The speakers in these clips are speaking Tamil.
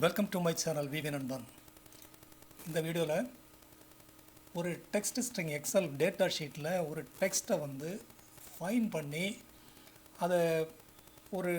வெல்கம் டு மை சேனல் விவி நண்பன். இந்த வீடியோவில் ஒரு டெக்ஸ்ட் ஸ்ட்ரிங் எக்ஸல் டேட்டா ஷீட்டில் ஒரு டெக்ஸ்ட்டை ஃபைன் பண்ணி அதை ஒரு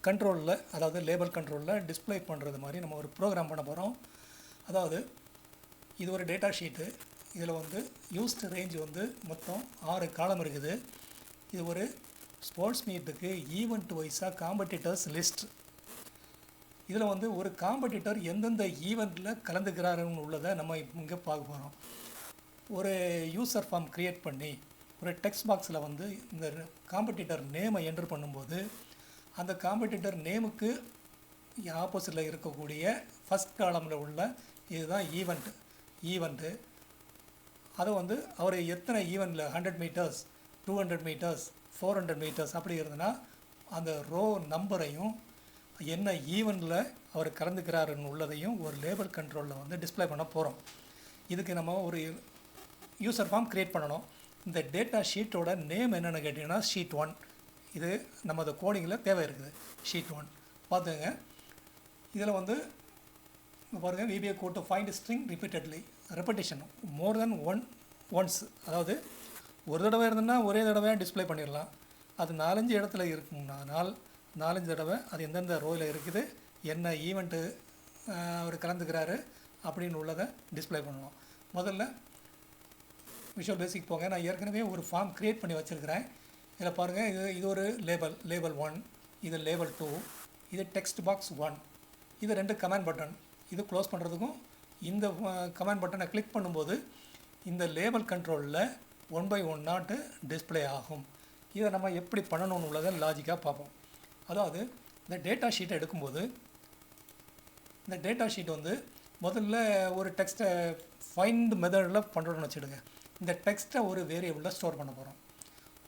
கண்ட்ரோலில், அதாவது லேபல் கண்ட்ரோலில் டிஸ்ப்ளே பண்ணுறது மாதிரி நம்ம ஒரு ப்ரோக்ராம் பண்ண போகிறோம். அதாவது இது ஒரு டேட்டா ஷீட்டு. இதில் யூஸ்ட் ரேஞ்ச் மொத்தம் 6 காலம் இருக்குது. இது ஒரு ஸ்போர்ட்ஸ் மீட்டுக்கு ஈவெண்ட் வைஸாக காம்படிட்டர்ஸ் லிஸ்ட். இதில் ஒரு காம்படிட்டர் எந்தெந்த ஈவெண்ட்டில் கலந்துக்கிறாருன்னு உள்ளதை நம்ம இங்கே பார்க்க போகிறோம். ஒரு யூசர் ஃபார்ம் க்ரியேட் பண்ணி ஒரு டெக்ஸ்ட் பாக்ஸில் இந்த காம்படிட்டர் நேமை என்ட்ரு பண்ணும்போது அந்த காம்படிட்டர் நேமுக்கு ஆப்போசிட்டில் இருக்கக்கூடிய ஃபஸ்ட் காலமில் உள்ள இதுதான் ஈவெண்ட்டு. அதை அவர் எத்தனை ஈவெண்ட்டில் 100 மீட்டர்ஸ், 200 மீட்டர்ஸ், 400 மீட்டர்ஸ் அப்படி இருந்ததுன்னா அந்த ரோ நம்பரையும் என்ன ஈவெண்ட்டில் அவர் கலந்துக்கிறாருன்னு உள்ளதையும் ஒரு லேபல் கண்ட்ரோலில் டிஸ்ப்ளே பண்ண போகிறோம். இதுக்கு நம்ம ஒரு யூசர் ஃபார்ம் க்ரியேட் பண்ணணும். இந்த டேட்டா ஷீட்டோட நேம் என்னென்னு கேட்டிங்கன்னா ஷீட் 1. இது நமது கோடிங்கில் தேவை இருக்குது. ஷீட் 1 பார்த்துங்க. இதில் பாருங்கள், VBA code to find string repeatedly, repetition more than once. அதாவது ஒரு தடவை இருந்ததுன்னா ஒரே தடவை டிஸ்ப்ளே பண்ணிடலாம். அது 4-5 இடத்துல இருக்கும்னால் 4-5 தடவை அது எந்தெந்த ரோயில் இருக்குது, என்ன ஈவெண்ட்டு அவர் கலந்துக்கிறாரு அப்படின்னு உள்ளதை டிஸ்ப்ளே பண்ணணும். முதல்ல விஷுவல் பேசிக் போங்க. நான் ஏற்கனவே ஒரு ஃபார்ம் க்ரியேட் பண்ணி வச்சுருக்கிறேன். இதில் பாருங்கள், இது ஒரு லேபல் 1, இது லேபல் 2, இது டெக்ஸ்ட் பாக்ஸ் 1. இது 2 கமாண்ட் பட்டன். இது க்ளோஸ் பண்ணுறதுக்கும் இந்த கமாண்ட் பட்டனை கிளிக் பண்ணும்போது இந்த லேபல் கண்ட்ரோலில் 1 by 1 டிஸ்ப்ளே ஆகும். இதை நம்ம எப்படி பண்ணணும்னு உள்ளதை லாஜிக்காக பார்ப்போம். அதாவது இந்த டேட்டா ஷீட்டை எடுக்கும்போது இந்த டேட்டா ஷீட் முதல்ல ஒரு டெக்ஸ்ட்டை ஃபைண்ட் மெத்தடில் பண்ணுறோன்னு வச்சுடுங்க. இந்த டெக்ஸ்ட்டை ஒரு வேரியபிளில் ஸ்டோர் பண்ண போகிறோம்.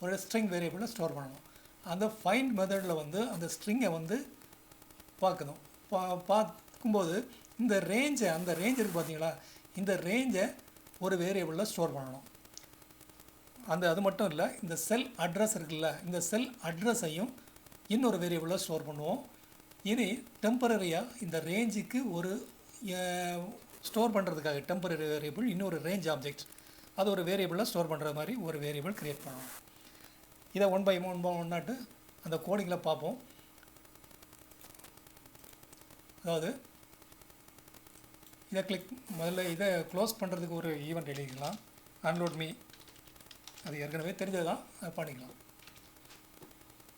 ஒரு ஸ்ட்ரிங் வேரியபிளில் ஸ்டோர் பண்ணணும். அந்த ஃபைண்ட் மெத்தடில் அந்த ஸ்ட்ரிங்கை பார்க்கணும். பார்க்கும்போது இந்த அந்த ரேஞ்ச் இருக்குது பார்த்தீங்களா, இந்த ரேஞ்சை ஒரு வேரியபிளில் ஸ்டோர் பண்ணணும். அது மட்டும் இல்லை, இந்த செல் அட்ரஸ் இருக்குல்ல, இந்த செல் அட்ரஸையும் இன்னொரு வேரியபிளில் ஸ்டோர் பண்ணுவோம். இனி டெம்பரரியாக இந்த ரேஞ்சுக்கு ஒரு ஸ்டோர் பண்ணுறதுக்காக டெம்பரரி வேரியபிள், இன்னொரு ரேஞ்ச் ஆப்ஜெக்ட், அது ஒரு வேரியபிளில் ஸ்டோர் பண்ணுற மாதிரி ஒரு வேரியபிள் க்ரியேட் பண்ணணும். இதை 1 by 1 அந்த கோடிங்கில் பார்ப்போம். அதாவது இதை முதல்ல இதை க்ளோஸ் பண்ணுறதுக்கு ஒரு ஈவெண்ட் எழுதிக்கலாம். அன்லோட் மீ, அது ஏற்கனவே தெரிஞ்சது தான், அதை பண்ணிக்கலாம்.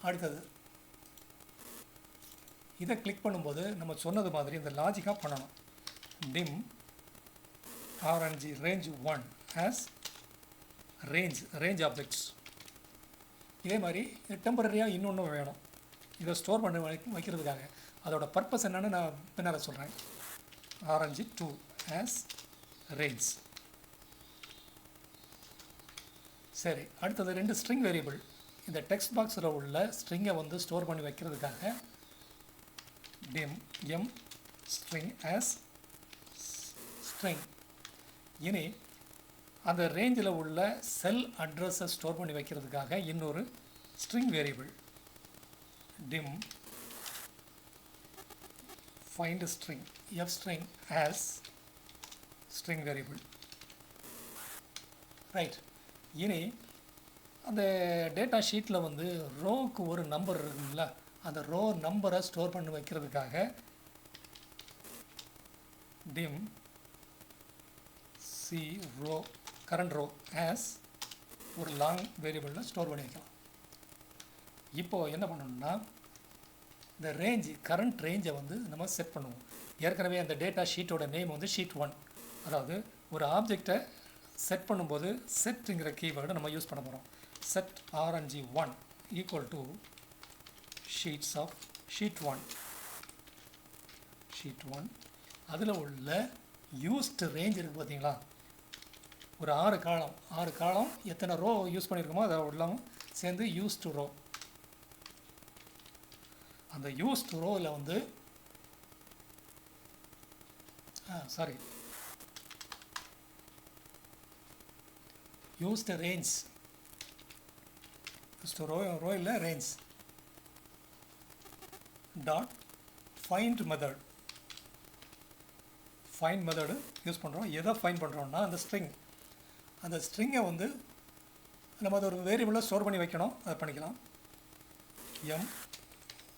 அடுத்தது இதை கிளிக் பண்ணும்போது நம்ம சொன்னது மாதிரி இந்த லாஜிக்காக பண்ணணும். Dim RNG range 1 as range objects. இதே மாதிரி டெம்பரரியாக இன்னொன்று வேணும் இதை ஸ்டோர் பண்ணி வைக்கிறதுக்காக. அதோட பர்பஸ் என்னென்னு நான் பின்னால் சொல்கிறேன். ஆர்என்ஜி 2 ஆஸ் ரேஞ்ச். சரி, அடுத்தது 2 ஸ்ட்ரிங் வேரியபிள். இந்த டெக்ஸ்ட் பாக்ஸில் உள்ள ஸ்ட்ரிங்கை ஸ்டோர் பண்ணி வைக்கிறதுக்காக dim m string as string. இனி அந்த ரேஞ்சில் உள்ள செல் அட்ரஸை ஸ்டோர் பண்ணி வைக்கிறதுக்காக இன்னொரு string variable dim find string f string as string variable. Right. இனி அந்த டேட்டா ஷீட்டில் ரோவுக்கு ஒரு நம்பர் இருக்குங்களா, அந்த ரோ நம்பரை ஸ்டோர் பண்ணி வைக்கிறதுக்காக dim c row current row as ஒரு லாங் வேரியபிளில் ஸ்டோர் பண்ணி வைக்கலாம். இப்போது என்ன பண்ணணும்னா இந்த கரண்ட் ரேஞ்சை நம்ம செட் பண்ணுவோம். ஏற்கனவே அந்த டேட்டா ஷீட்டோட நேம் ஷீட் 1. அதாவது ஒரு ஆப்ஜெக்டை செட் பண்ணும்போது செட்டுங்கிற கீவேர்டை நம்ம யூஸ் பண்ண போகிறோம். Set rng1 equal to sheets of sheet 1. அதில் உள்ள யூஸ்டு ரேஞ்ச் இருக்குது பார்த்தீங்களா, ஒரு 6 காலம் எத்தனை ரோ யூஸ் பண்ணியிருக்கோமோ அதை எல்லாம் சேர்ந்து யூஸ்டு ரோ. அந்த யூஸ்டு ரோவில் யூஸ்டு ரேஞ்ச், யூஸ்டு ரோ இல்லை range dot find method use பண்ணுறோம். எதை ஃபைண்ட் பண்ணுறோம்னா அந்த ஸ்ட்ரிங்கை வந்து நம்ம அதை ஒரு வேரியபிளில் ஸ்டோர் பண்ணி வைக்கணும். அதை பண்ணிக்கலாம். M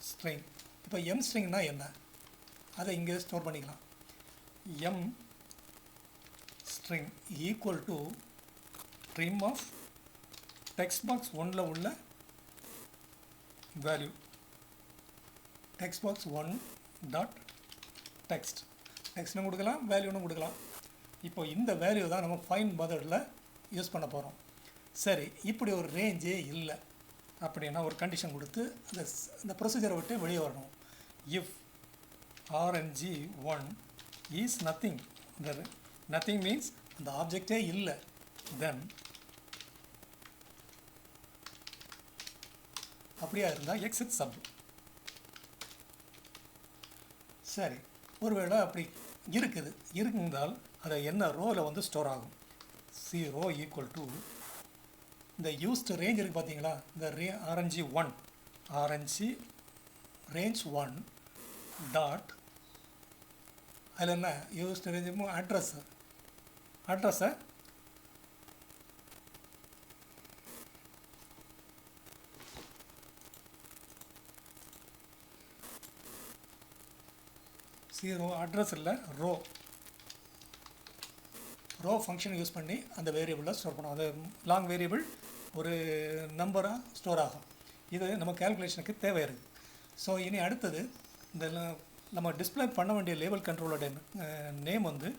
string. இப்போ எம் ஸ்ட்ரிங்னா என்ன, அதை இங்கே ஸ்டோர் பண்ணிக்கலாம். M string equal to trim of text box 1ல் உள்ள வேல்யூ, டெக்ஸ்ட் பாக்ஸ் 1 டாட் டெக்ஸ்ட்னு கொடுக்கலாம், வேல்யூன்னு கொடுக்கலாம். இப்போ இந்த வேல்யூ தான் நம்ம ஃபைண்ட் மெத்தடில் யூஸ் பண்ண போகிறோம். சரி, இப்படி ஒரு ரேஞ்சே இல்லை அப்படின்னா ஒரு கண்டிஷன் கொடுத்து அந்த ப்ரொசீஜரை விட்டு வெளியே வரணும். If rng1 is nothing, nothing means அந்த ஆப்ஜெக்டே இல்லை, தென் அப்படியா இருந்தால் எக்ஸிட் சப். சரி, ஒருவேளை அப்படி இருந்தால் அதை என்ன ரோவில் வந்து ஸ்டோர் ஆகும். 0 ஈக்குவல் டு இந்த யூஸ்டு ரேஞ்ச் இருக்குது பார்த்தீங்களா, இந்த rng1 range 1 டாட் அதில் என்ன யூஸ்டு ரேஞ்ச் அட்ரஸை 0 அட்ரஸ் இல்லை ரோ ஃபங்க்ஷன் யூஸ் பண்ணி அந்த வேரியபிளில் ஸ்டோர் பண்ணுவோம். அது லாங் வேரியபிள் ஒரு நம்பராக ஸ்டோர் ஆகும். இது நம்ம கேல்குலேஷனுக்கு தேவை இருக்குது. ஸோ இனி அடுத்தது இந்த நம்ம டிஸ்பிளே பண்ண வேண்டிய லேபிள் கண்ட்ரோலோட நேம் வந்து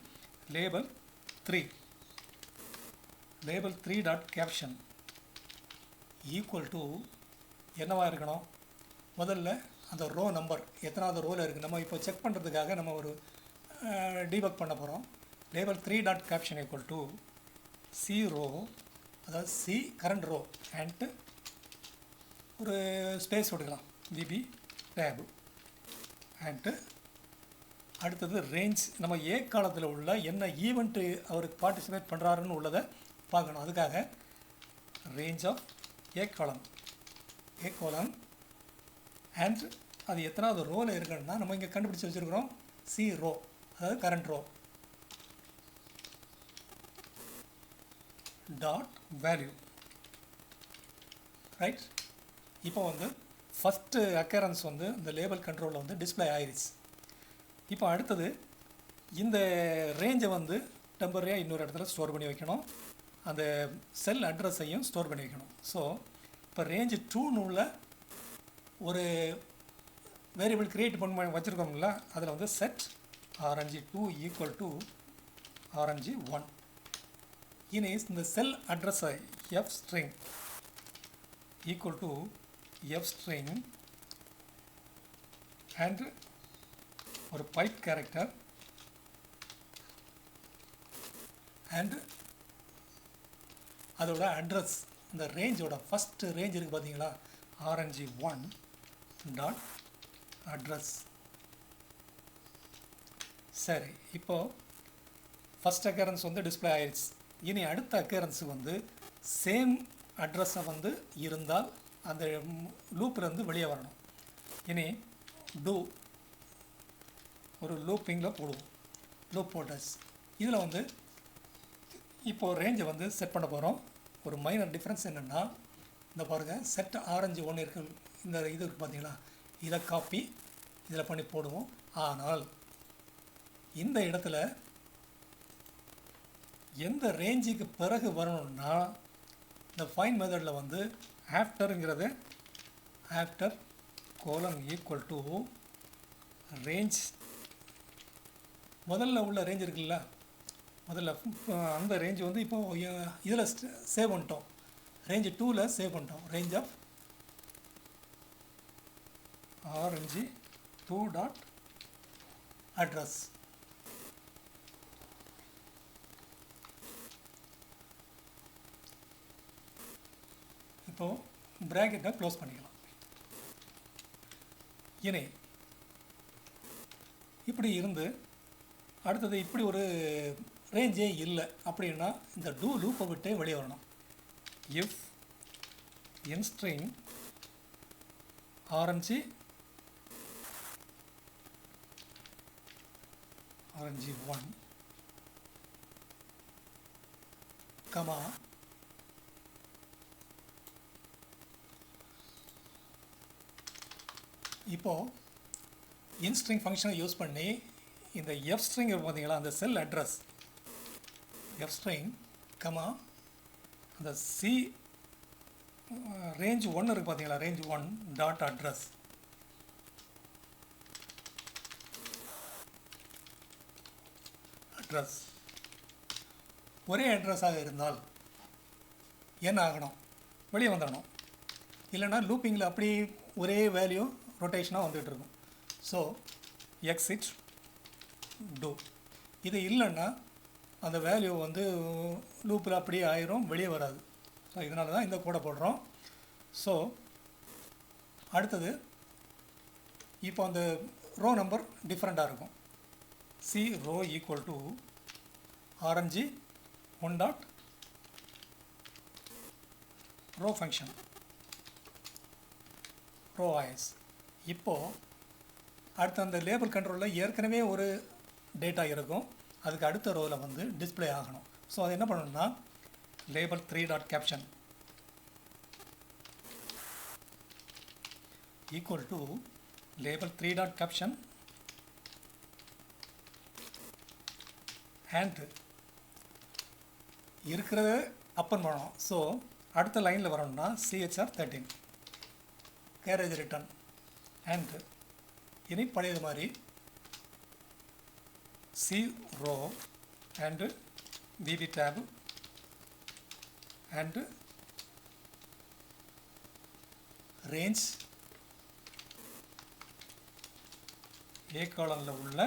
label 3 dot caption equal to என்னவாக இருக்கணும், முதல்ல அந்த ரோ நம்பர் எத்தனாவது ரோவில் இருக்குது நம்ம இப்போ செக் பண்ணுறதுக்காக நம்ம ஒரு டீபக் பண்ண போகிறோம். Label 3 dot caption equal to C row, அதாவது சி கரண்ட் ரோ அண்ட் ஒரு ஸ்பேஸ் கொடுக்கலாம் VB டேப் அண்ட் அடுத்தது ரேஞ்ச். நம்ம ஏ காலத்தில் உள்ள என்ன ஈவெண்ட்டு அவருக்கு பார்ட்டிசிபேட் பண்ணுறாருன்னு உள்ளதை பார்க்கணும். அதுக்காக ரேஞ்ச் ஆஃப் ஏ காலம் அண்ட் அது எத்தனாவது ரோவில் இருக்குன்னா நம்ம இங்கே கண்டுபிடிச்சி வச்சுருக்கிறோம் சி ரோ, அதாவது current row dot value. Right, இப்போ வந்து ஃபஸ்ட்டு அக்கரன்ஸ் வந்து இந்த லேபிள் கண்ட்ரோலில் வந்து டிஸ்பிளே ஆயிடுச்சு. இப்போ அடுத்தது இந்த ரேஞ்சை வந்து டெம்பரரியாக இன்னொரு இடத்துல ஸ்டோர் பண்ணி வைக்கணும், அந்த செல் அட்ரஸையும் ஸ்டோர் பண்ணி வைக்கணும். ஸோ இப்போ ரேஞ்சு 2ன்னு உள்ள ஒரு வேரியபிள் க்ரியேட் பண்ணி வச்சுருக்கோம்ல, அதில் வந்து set rng2 equal to rng1. இனி இந்த செல் அட்ரஸை f string equal to f string and ஒரு பைப் கேரக்டர் அண்ட் அதோட அட்ரஸ், இந்த ரேஞ்சோட ஃபஸ்ட்டு ரேஞ்ச் இருக்குது பார்த்தீங்களா, rng1 டாட் அட்ரஸ். சரி, இப்போது ஃபஸ்ட் அக்கரன்ஸ் வந்து டிஸ்பிளே ஆயிடுச்சு. இனி அடுத்த அக்கரன்ஸு வந்து சேம் அட்ரஸை வந்து இருந்தால் அந்த லூப்லேருந்து வெளியே வரணும். இனி ஒரு லூப்பிங்கில் போடுவோம், லூப் போட்டாச்சு. இதில் வந்து இப்போது ரேஞ்சை வந்து செட் பண்ண போகிறோம். ஒரு மைனர் டிஃப்ரென்ஸ் என்னென்னா, இந்த பாருங்கள் செட் rng1 இருக்கு, இந்த இது இருக்குது பார்த்தீங்களா, இதை காப்பி இதில் பண்ணி போடுவோம். ஆனால் இந்த இடத்துல எந்த ரேஞ்சுக்கு பிறகு வரணும்னா இந்த ஃபைண்ட் மெத்தடில் வந்து ஆஃப்டருங்கிறது after colon equal to range, முதல்ல உள்ள ரேஞ்ச் இருக்குல்ல, முதல்ல அந்த ரேஞ்ச் வந்து இப்போது இதில் சேவ் பண்ணிட்டோம், ரேஞ்சு 2ல் சேவ் பண்ணிட்டோம். Range of rng2 dot address. இப்போது ப்ராக்கெட்டை க்ளோஸ் பண்ணிக்கலாம். இனி இப்படி இருந்து அடுத்தது இப்படி ஒரு ரேஞ்சே இல்லை அப்படின்னா இந்த டூ லூப்பை விட்டே வெளியே வரணும். If N string rng rng1 comma இப்போது இன்ஸ்ட்ரிங் ஃபங்க்ஷனை யூஸ் பண்ணி இந்த எஃப் ஸ்ட்ரிங் பார்த்தீங்களா, அந்த செல் அட்ரஸ் எஃப் ஸ்ட்ரிங் கமா அந்த சி ரேஞ்ச் 1 இருக்குது பார்த்தீங்களா, ரேஞ்ச் 1 டாட் அட்ரஸ் ஒரே அட்ரஸாக இருந்தால் என்ன ஆகணும், வெளியே வந்துடணும். இல்லைன்னா லூப்பிங்கில் அப்படி ஒரே வேல்யூ ரொட்டேஷனாக வந்துகிட்டு இருக்கும். So exit do. இது இல்லைன்னா அந்த வேல்யூ வந்து லூப்பில் அப்படியே ஆயிரும், வெளியே வராது. ஸோ இதனால தான் இந்த கோடை போடுறோம். ஸோ அடுத்தது இப்போ அந்த ரோ நம்பர் டிஃப்ரெண்ட்டாக இருக்கும். C row equal to RNG 1 dot row function row is. இப்போது அடுத்த அந்த லேபிள் கண்ட்ரோலில் ஏற்கனவே ஒரு டேட்டா இருக்கும், அதுக்கு அடுத்த ரோவில் வந்து டிஸ்பிளே ஆகணும். ஸோ அது என்ன பண்ணணும்னா label 3 dot caption equal to label 3 dot caption and இருக்கிறத அப்பன் பண்ணணும். ஸோ அடுத்த லைனில் வரணும்னா CHR 13 கேரேஜ் ரிட்டர்ன் அண்ட் இனி பழையது மாதிரி C row and VB tab and range A காலமில் உள்ள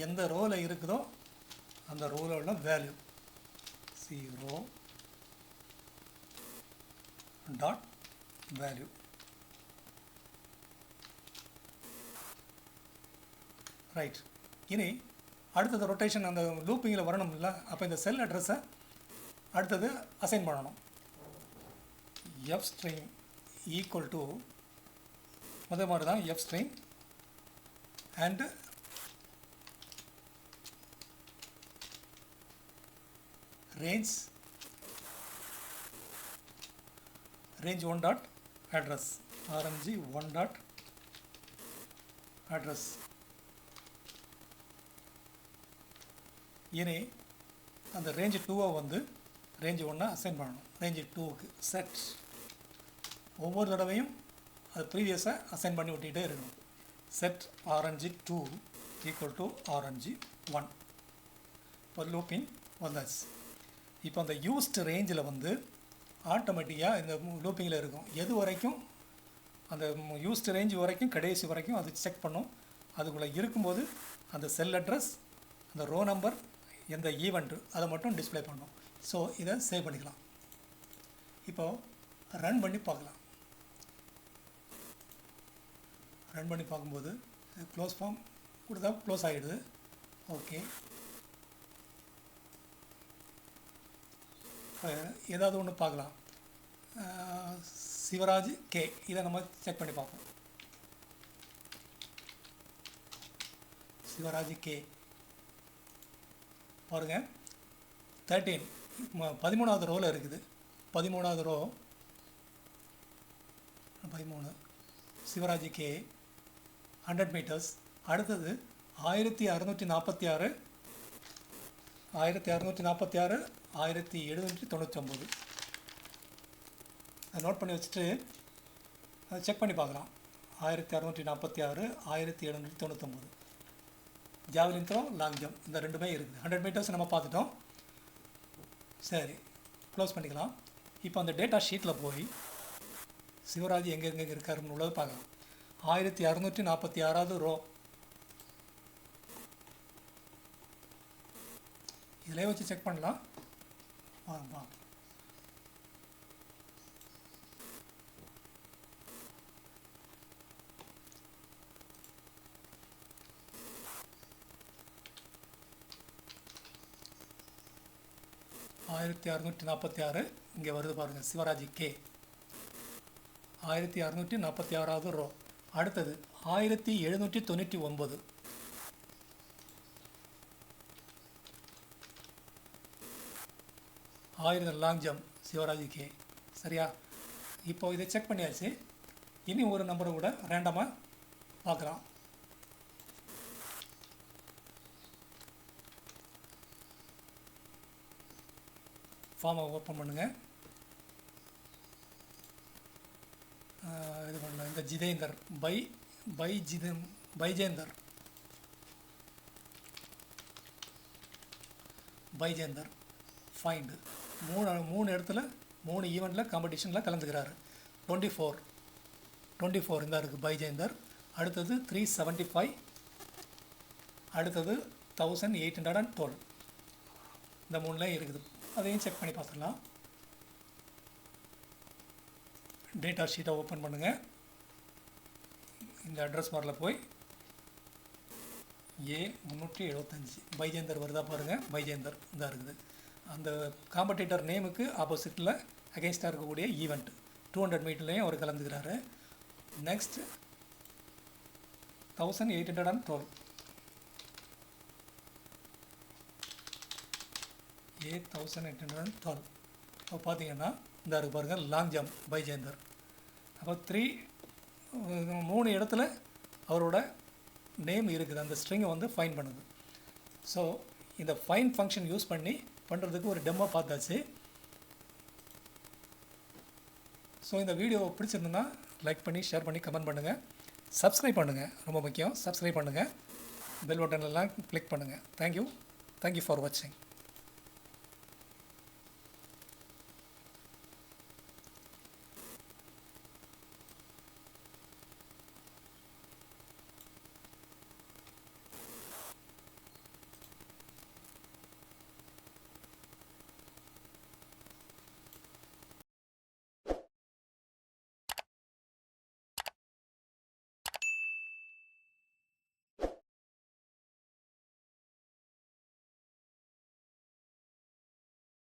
எந்த ரோவில் இருக்குதோ அந்த ரோவில் உள்ள value C row dot value. Right. இனி அடுத்தது ரொட்டேஷன் அந்த லூப்பிங்கில் வரணும் இல்லை, அப்போ இந்த செல் அட்ரஸை அடுத்தது அசைன் பண்ணணும். எஃப் ஸ்ட்ரிங் ஈக்குவல் டு முதல் மாதிரி தான் F string and range 1 dot address RNG 1 dot address. இனி அந்த ரேஞ்ச் 2 வந்து ரேஞ்ச் 1 அசைன் பண்ணணும். ரேஞ்ச் 2க்கு செட் ஒவ்வொரு தடவையும் அது ப்ரீவியஸாக அசைன் பண்ணி விட்டுக்கிட்டே இருக்கணும். Set RNG 2 equal to RNG 1. இப்போ லூப்பிங் வந்தாச்சு. இப்போ அந்த யூஸ்டு ரேஞ்சில் வந்து ஆட்டோமேட்டிக்காக இந்த லூப்பிங்கில் இருக்கும். எது வரைக்கும் அந்த யூஸ்டு ரேஞ்ச் வரைக்கும் கடைசி வரைக்கும் அது செக் பண்ணும். அதுக்குள்ளே இருக்கும்போது அந்த செல் அட்ரஸ், அந்த ரோ நம்பர், எந்த ஈவெண்ட்டு அதை மட்டும் டிஸ்பிளே பண்ணணும். ஸோ இதை சேவ் பண்ணிக்கலாம். இப்போது ரன் பண்ணி பார்க்கலாம். ரன் பண்ணி பார்க்கும்போது க்ளோஸ் ஃபார்ம் கொடுத்தா க்ளோஸ் ஆகிடுது. ஓகே, ஏதாவது ஒன்று பார்க்கலாம். சிவராஜ் கே, இதை நம்ம செக் பண்ணி பார்ப்போம். சிவராஜ் கே பாருங்கள், 13 13வது ரோவில் இருக்குது. 13வது ரோ 13 சிவராஜ் கே 100 மீட்டர்ஸ். அடுத்தது 1646 1799. அதை நோட் பண்ணி வச்சுட்டு அதை செக் பண்ணி பார்க்கலாம். 1646 1799 ஜாவலின் த்ரோ, லாங் ஜம்ப், இந்த ரெண்டுமே இருக்குது. 100 மீட்டர்ஸ் நம்ம பார்த்துட்டோம். சரி, க்ளோஸ் பண்ணிக்கலாம். இப்போ அந்த டேட்டா ஷீட்டில் போய் சிவராஜ் எங்கெங்கே இருக்காருன்னு உள்ளது பார்க்கலாம். 1646வது ரோ இதிலே வச்சு செக் பண்ணலாம். வாங்க 1646 இங்கே வருது பாருங்கள். சிவராஜ் கே 1646வது ரோ. அடுத்தது 1799 1000 லாங் ஜம்ப் சிவராஜ் கே. சரியா? இப்போ இதை செக் பண்ணியாச்சு. இனி ஒரு நம்பரை கூட ரேண்டமாக பார்க்கலாம். ஃபார்மை ஓப்பன் பண்ணுங்கள். இது பண்ணலாம். இந்த ஜிதேந்தர் பைஜேந்தர் ஃபைண்டு 3 இடத்துல 3 ஈவெண்ட்டில் காம்படிஷனில் கலந்துக்கிறாரு. 24 இந்த இருக்குது பைஜேந்தர். அடுத்தது 375, அடுத்தது 1812. இந்த 3லையும் இருக்குது. அதையும் செக் பண்ணி பார்த்துடலாம். டேட்டா ஷீட்டை ஓப்பன் பண்ணுங்கள். இந்த அட்ரஸ் பாரில் போய் A375 பைஜேந்தர் வருதா பாருங்கள். பைஜேந்தர் இதாக இருக்குது. அந்த காம்படிட்டர் நேமுக்கு ஆப்போசிட்டில் அகெயின்ஸ்டாக இருக்கக்கூடிய ஈவெண்ட் 200 மீட்டர்லேயும் அவர் கலந்துக்கிறாரு. நெக்ஸ்ட் 1812 1812. அப்போ பார்த்தீங்கன்னா இந்த இருக்கு பாருங்கள் லாங் ஜம்ப் பைஜேந்தர். அப்போ 3 இடத்துல அவரோட நேம் இருக்குது. அந்த ஸ்ட்ரிங்கை வந்து ஃபைன் பண்ணுது. ஸோ இந்த ஃபைன் ஃபங்க்ஷன் யூஸ் பண்ணி பண்ணுறதுக்கு ஒரு டெமோ பார்த்தாச்சு. ஸோ இந்த வீடியோ பிடிச்சிருந்ததுன்னா லைக் பண்ணி ஷேர் பண்ணி கமெண்ட் பண்ணுங்கள். சப்ஸ்கிரைப் பண்ணுங்கள், ரொம்ப முக்கியம். சப்ஸ்கிரைப் பண்ணுங்கள். பெல் பட்டன்லாம் கிளிக் பண்ணுங்கள். தேங்க்யூ ஃபார் வாட்சிங்.